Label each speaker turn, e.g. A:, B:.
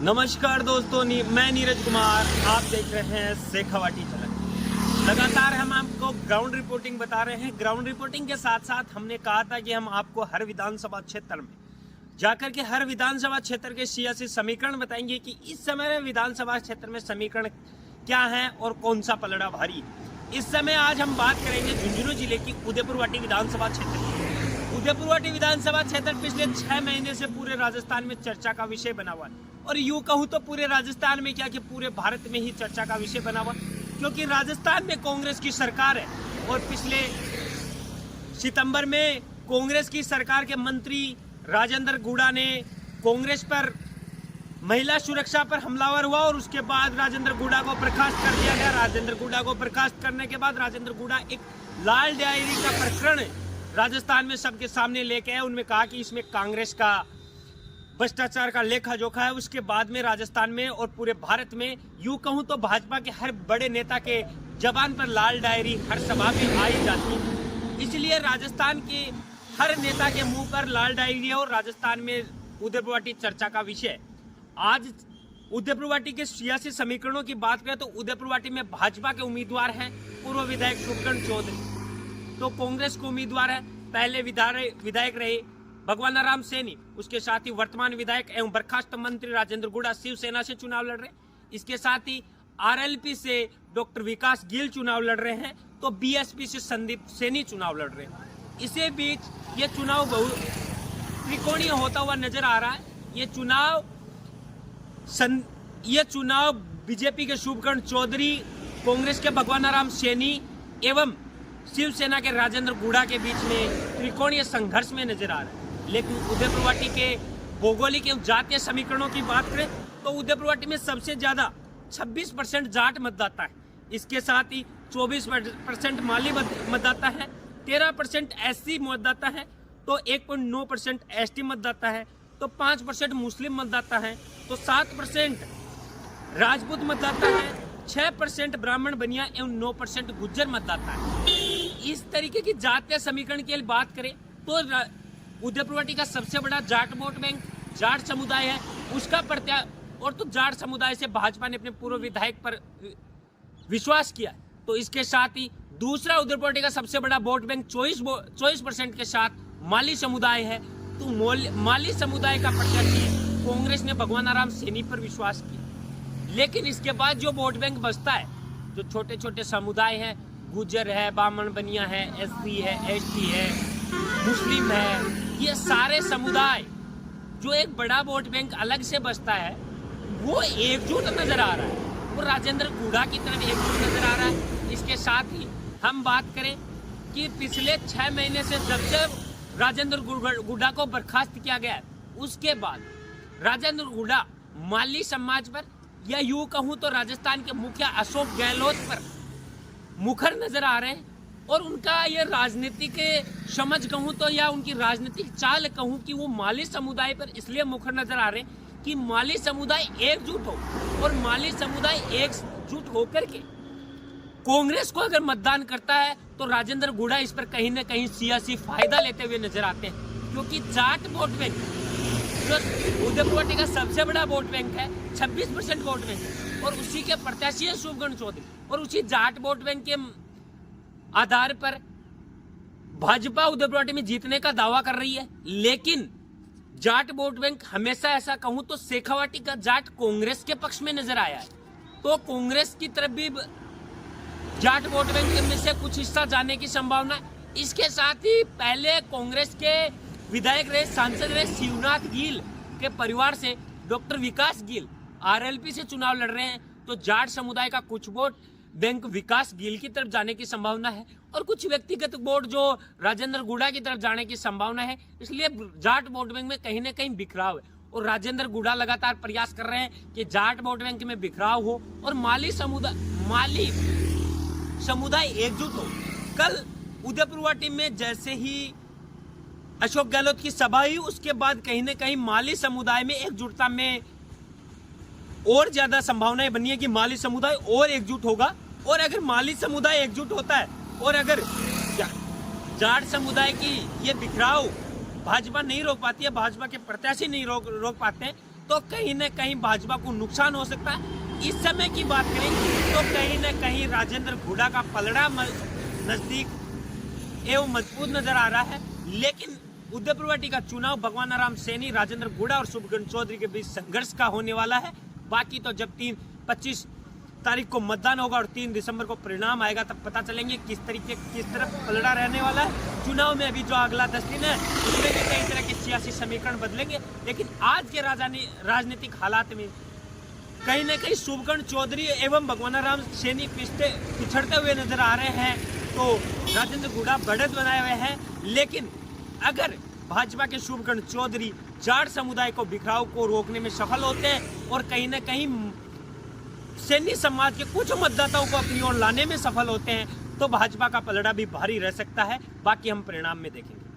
A: नमस्कार दोस्तों, मैं नीरज कुमार। आप देख रहे हैं शेखावाटी चैनल। लगातार हम आपको ग्राउंड रिपोर्टिंग बता रहे हैं। ग्राउंड रिपोर्टिंग के साथ साथ हमने कहा था कि हम आपको हर विधानसभा क्षेत्र में जाकर के हर विधानसभा क्षेत्र के सियासी समीकरण बताएंगे कि इस समय विधानसभा क्षेत्र में समीकरण क्या है और कौन सा पलड़ा भारी। इस समय आज हम बात करेंगे झुंझुनू जिले की उदयपुरवाटी विधानसभा क्षेत्र की। उदयपुरवाटी विधानसभा क्षेत्र पिछले 6 महीने से पूरे राजस्थान में चर्चा का विषय बना हुआ है, और यूं कहूं तो पूरे राजस्थान में क्या कि पूरे भारत में ही चर्चा का विषय बना हुआ, क्योंकि राजस्थान में कांग्रेस की सरकार है। और पिछले सितंबर में कांग्रेस की सरकार के मंत्री राजेंद्र गुड़ा ने कांग्रेस पर महिला सुरक्षा पर हमलावर हुआ, और उसके बाद राजेंद्र गुड़ा को बर्खास्त कर दिया गया। राजेंद्र गुड़ा को बर्खास्त करने के बाद राजेंद्र गुड़ा एक लाल डायरी का प्रकरण राजस्थान में सबके सामने लेके आए। उनमें कहा कि इसमें कांग्रेस का भ्रष्टाचार का लेखा जोखा है। उसके बाद में राजस्थान में और पूरे भारत में यूं कहूं तो भाजपा के हर बड़े नेता के जबान पर लाल डायरी हर सभा में आई जाती है। इसलिए राजस्थान के हर नेता के मुंह पर लाल डायरी है, और राजस्थान में उदयपुरवाटी चर्चा का विषय। आज उदयपुरवाटी के सियासी समीकरणों की बात करें तो उदयपुरवाटी में भाजपा के उम्मीदवार हैं पूर्व विधायक शुभकर्ण चौधरी, तो कांग्रेस के उम्मीदवार है पहले विधायक रहे भगवान राम सैनी, उसके साथ ही वर्तमान विधायक एवं बर्खास्त मंत्री राजेंद्र गुड़ा शिवसेना से चुनाव लड़ रहे हैं। इसके साथ ही आरएलपी से डॉक्टर विकास गिल चुनाव लड़ रहे हैं, तो बीएसपी से संदीप सैनी चुनाव लड़ रहे हैं। इसी बीच ये चुनाव बहुत त्रिकोणीय होता हुआ नजर आ रहा है। ये चुनाव बीजेपी के शुभकर्ण चौधरी, कांग्रेस के भगवान राम सैनी एवं शिवसेना के राजेंद्र गुड़ा के बीच में त्रिकोणीय संघर्ष में नजर आ रहा है। लेकिन उदयपुरवाटी के भौगोलिक एवं जातीय समीकरणों की बात करें तो उदयपुरवाटी में सबसे ज्यादा 26% जाट मतदाता है। इसके साथ ही 24% माली मतदाता है, 13% एससी मतदाता है, तो 1.9% एसटी मतदाता है, तो 5% मुस्लिम मतदाता है, तो 7% राजपूत मतदाता है, 6% ब्राह्मण बनिया एवं 9% गुज्जर मतदाता है। इस तरीके की जातीय समीकरण की बात करें तो उदयपुरवाटी का सबसे बड़ा जाट वोट बैंक जाट समुदाय है, उसका और तो जाट समुदाय से भाजपा ने अपने पूर्व विधायक पर विश्वास किया। तो इसके साथ ही दूसरा उदयपुरवाटी का सबसे बड़ा वोट बैंक 24% के साथ माली समुदाय है, तो माली समुदाय का प्रत्याशी कांग्रेस ने भगवान राम सैनी पर विश्वास किया। लेकिन इसके बाद जो वोट बैंक बचता है, जो छोटे छोटे समुदाय हैं, गुज्जर है, ब्राह्मण बनिया है, एससी है, एसटी है, मुस्लिम है, ये सारे समुदाय जो एक बड़ा वोट बैंक अलग से बचता है, वो एकजुट नजर आ रहा है, वो राजेंद्र गुड़ा की तरफ एकजुट नजर आ रहा है। इसके साथ ही हम बात करें कि पिछले 6 महीने से जब से राजेंद्र गुड़ा को बर्खास्त किया गया है, उसके बाद राजेंद्र गुड़ा माली समाज पर, या यूं कहूं तो राजस्थान के मुखिया अशोक गहलोत पर मुखर नजर आ रहे हैं। और उनका ये राजनीतिक समझ कहूं तो या उनकी राजनीतिक चाल कहूं कि वो माली समुदाय पर इसलिए मुखर नजर आ रहे हैं कि माली समुदाय एकजुट हो, और माली समुदाय एकजुट होकर के कांग्रेस को अगर मतदान करता है तो राजेंद्र गुड़ा इस पर कहीं ना कहीं सियासी फायदा लेते हुए नजर आते हैं। क्योंकि जाट वोट बैंक जो उदयपुरवाटी का सबसे बड़ा वोट बैंक है, 26% वोट बैंक है, और उसी के प्रत्याशी है शुभकर्ण चौधरी, और उसी जाट वोट बैंक के आधार पर भाजपा उदयपुरवाटी में जीतने का दावा कर रही है। लेकिन जाट वोट बैंक हमेशा, ऐसा कहूं तो शेखावाटी का जाट कांग्रेस के पक्ष में नजर आया है, तो कांग्रेस की तरफ भी जाट वोट बैंक में से कुछ हिस्सा जाने की संभावना है। इसके साथ ही पहले कांग्रेस के विधायक रहे, सांसद रहे शिवनाथ गिल के परिवार से डॉक्टर विकास गिल आरएलपी से चुनाव लड़ रहे हैं, तो जाट समुदाय का कुछ वोट बैंक विकास गिल की तरफ जाने की संभावना है, और कुछ व्यक्तिगत वोट जो राजेंद्र गुड़ा की तरफ जाने की संभावना है। इसलिए जाट वोट बैंक में कहीं ना कहीं बिखराव है, और राजेंद्र गुड़ा लगातार प्रयास कर रहे हैं कि जाट वोट बैंक में बिखराव हो और माली समुदाय एकजुट हो। कल उदयपुरवाटी में जैसे ही अशोक गहलोत की सभा हुई, उसके बाद कहीं ना कहीं माली समुदाय में एकजुटता में और ज्यादा संभावनाएं बनी है कि माली समुदाय और एकजुट होगा। और अगर माली समुदाय एकजुट होता है और अगर जाट समुदाय की ये बिखराव भाजपा नहीं रोक पाती है, भाजपा के प्रत्याशी नहीं रोक पाते हैं, तो कहीं ना कहीं भाजपा को नुकसान हो सकता है। इस समय की बात करें तो कहीं ना कहीं राजेंद्र हुड्डा का पलड़ा नजदीक एवं मजबूत नजर आ रहा है। लेकिन उदयपुरवाटी का चुनाव भगवान राम सैनी, राजेंद्र हुड्डा और शुभकरण चौधरी के बीच संघर्ष का होने वाला है। बाकी तो जब 25 तारीख को मतदान होगा और 3 दिसंबर को परिणाम आएगा तब पता चलेंगे किस तरफ पलड़ा रहने वाला है। चुनाव में अभी जो अगला 10 दिन है उसमें भी कई तरह के सियासी समीकरण बदलेंगे। लेकिन आज के राजनीतिक हालात में कहीं ना कहीं शुभकरण चौधरी एवं भगवान राम सैनी पिछड़ते हुए नजर आ रहे हैं, तो राजेंद्र हुड्डा बढ़त बनाए हुए हैं। लेकिन अगर भाजपा के शुभकरण चौधरी जाट समुदाय को बिखराव को रोकने में सफल होते हैं और कहीं ना कहीं सैनी समाज के कुछ मतदाताओं को अपनी ओर लाने में सफल होते हैं तो भाजपा का पलड़ा भी भारी रह सकता है। बाकी हम परिणाम में देखेंगे।